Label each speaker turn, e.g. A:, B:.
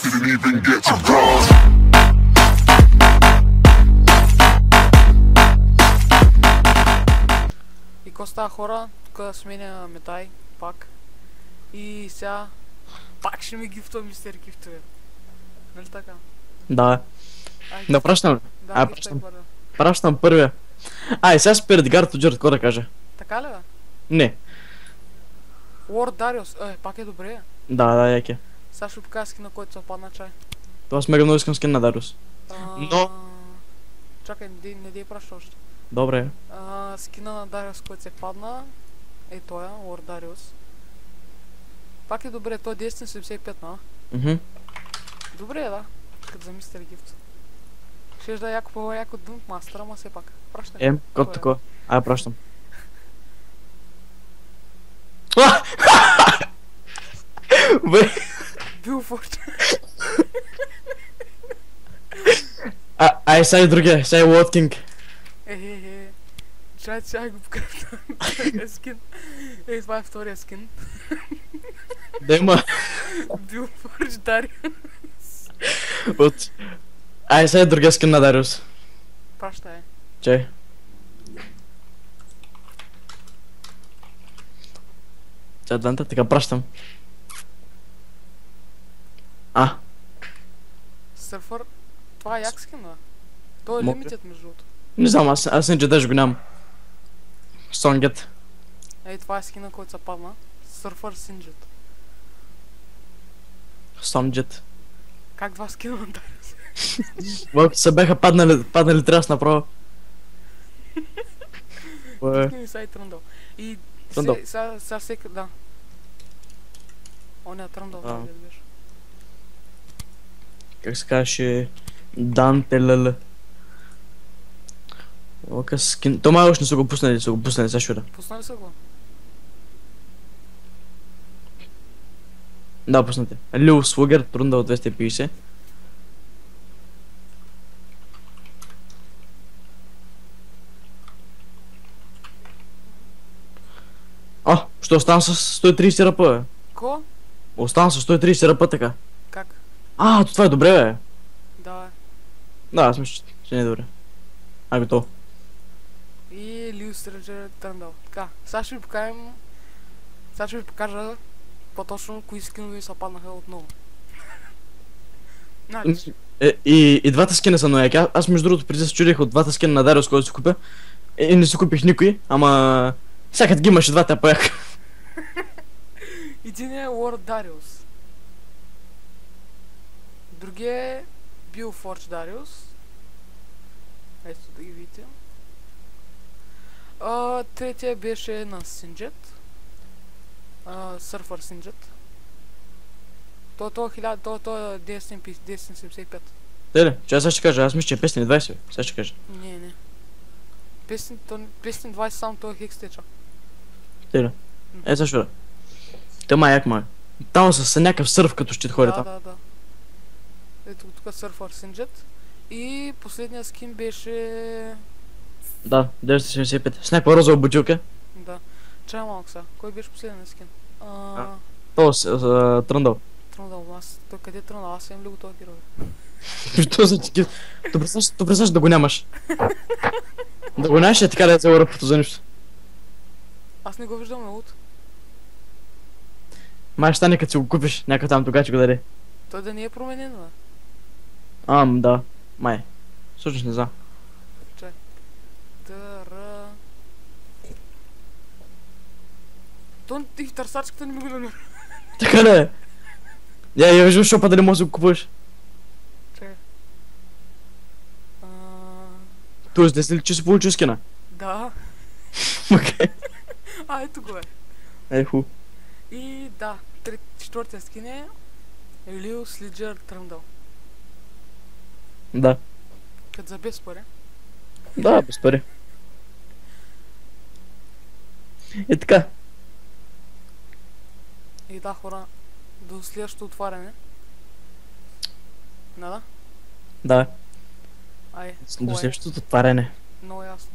A: Didn't even get to cross.
B: И какво става, хора? Тук сменя Метай пак. И сега пак ще ми гифтува мистер гифтове. Нали така?
C: Да. Да пращам.
B: Да,
C: Пращам. Пращам първия. И сега спират гард от Джорд, какво да кажа?
B: Така ли бе?
C: Не.
B: Лорд Дариус. Пак е добре.
C: Да, яке.
B: Сега ще покажа скина, който се падна чай.
C: Това с мега много искам скин на Дариус. Но...
B: Чакай, не дей праща още.
C: Добре.
B: Скина на Дариус, който се падна. Е тоя, Лорд Дариус. Пак е добре, той е 1075,
C: Мхм.
B: Добре е, да. Като за мистер гифт. Ще да яко по-яко Дънк Мастер, ама все пак. Пращай.
C: Код такова. Пращам. Бе.
B: Билфорд.
C: Сега и другия, сега и Уолт Кинг.
B: Чай го покажа. Скин. Това е втория скин.
C: Да има.
B: Билфорд Дариус.
C: Сега и другия скин на Дариус.
B: Пращай.
C: Чай. Данта, така пращам.
B: Сърфър. Това е як скин, бе. Той е лимитед, между другото.
C: Не знам, аз не даже го нямам. Сонгет.
B: Това е скина, който се падна. Сърфър Синджет.
C: Сонджет.
B: Как два скина на Дариус?
C: Малко се бяха паднали тряс направо.
B: Скини са и Тръндъл. И
C: Тръндъл.
B: сега всеки, да. О, не, Тръндъл, да беше.
C: Как се казваше? Дантелел. Ока скин. То май още не са го пуснали, сега ще да.
B: Пуснали са го?
C: Да, пуснате. Лил Слугер, Тръндъл 250. Ще остана с 130 ръпа, бе.
B: Ко?
C: Остана с 130 ръпа, така.
B: Как?
C: Това е добре, бе.
B: Да, бе.
C: Да, аз мисля, че не е добре. Готово.
B: И Лил Стренджер Тръндъл. Така, сега ще ви покажем... Сега ще ви покажа по-точно кои скинови са паднаха отново.
C: И двата скина са нояки. Аз между другото преди се чудих от двата скина на Дариус, който си купя. И не си купих никой, ама... Всякът ги имаше двата по-як.
B: Един е Лорд Дариус. Другия е Билфорд Дариус. Ето да ги видите. Третия беше на Синджет. Сърфър Синджет. Той е 1075.
C: Теле, че аз сега ще кажа, аз мисля, че е 520, сега ще кажа.
B: Не. 520 само той е хекс теча.
C: Теле. Също да. Тъма як май. Там с някакъв сърф като щит хори там.
B: Да. Ето тук Сърфър Синджет. И последният скин беше...
C: Да, 975. С някаква розова бутилка.
B: Да. Чай малко сега. Кой беше последният скин?
C: Тръндъл.
B: Тръндъл, той къде е Тръндъл? Аз имам ли го този герой?
C: Що за чеки? То представяш да го нямаш. Да го нямаш е така да е взел ръпото за нищо.
B: Аз не го виждам лут.
C: Май ще стане като си го купиш, някой там тогава ще го даде.
B: Той да не е променен, бе.
C: Да. Май. Всъщност не знам.
B: Чай. И в търсачката не ми го намира.
C: Така ли е? Я виждам шопа дали можеш да го купуваш.
B: Чай.
C: Тоест, не си ли, че си получил скина?
B: Да.
C: Окей.
B: Ето го е.
C: Ху.
B: И да, четвъртия скин е Лил Слиджер Тръндъл.
C: Да.
B: Като за без пари.
C: Да, без пари. И така.
B: И да, хора, до следващото отваряне. Да?
C: Да.
B: До
C: следващото отваряне.
B: Много ясно.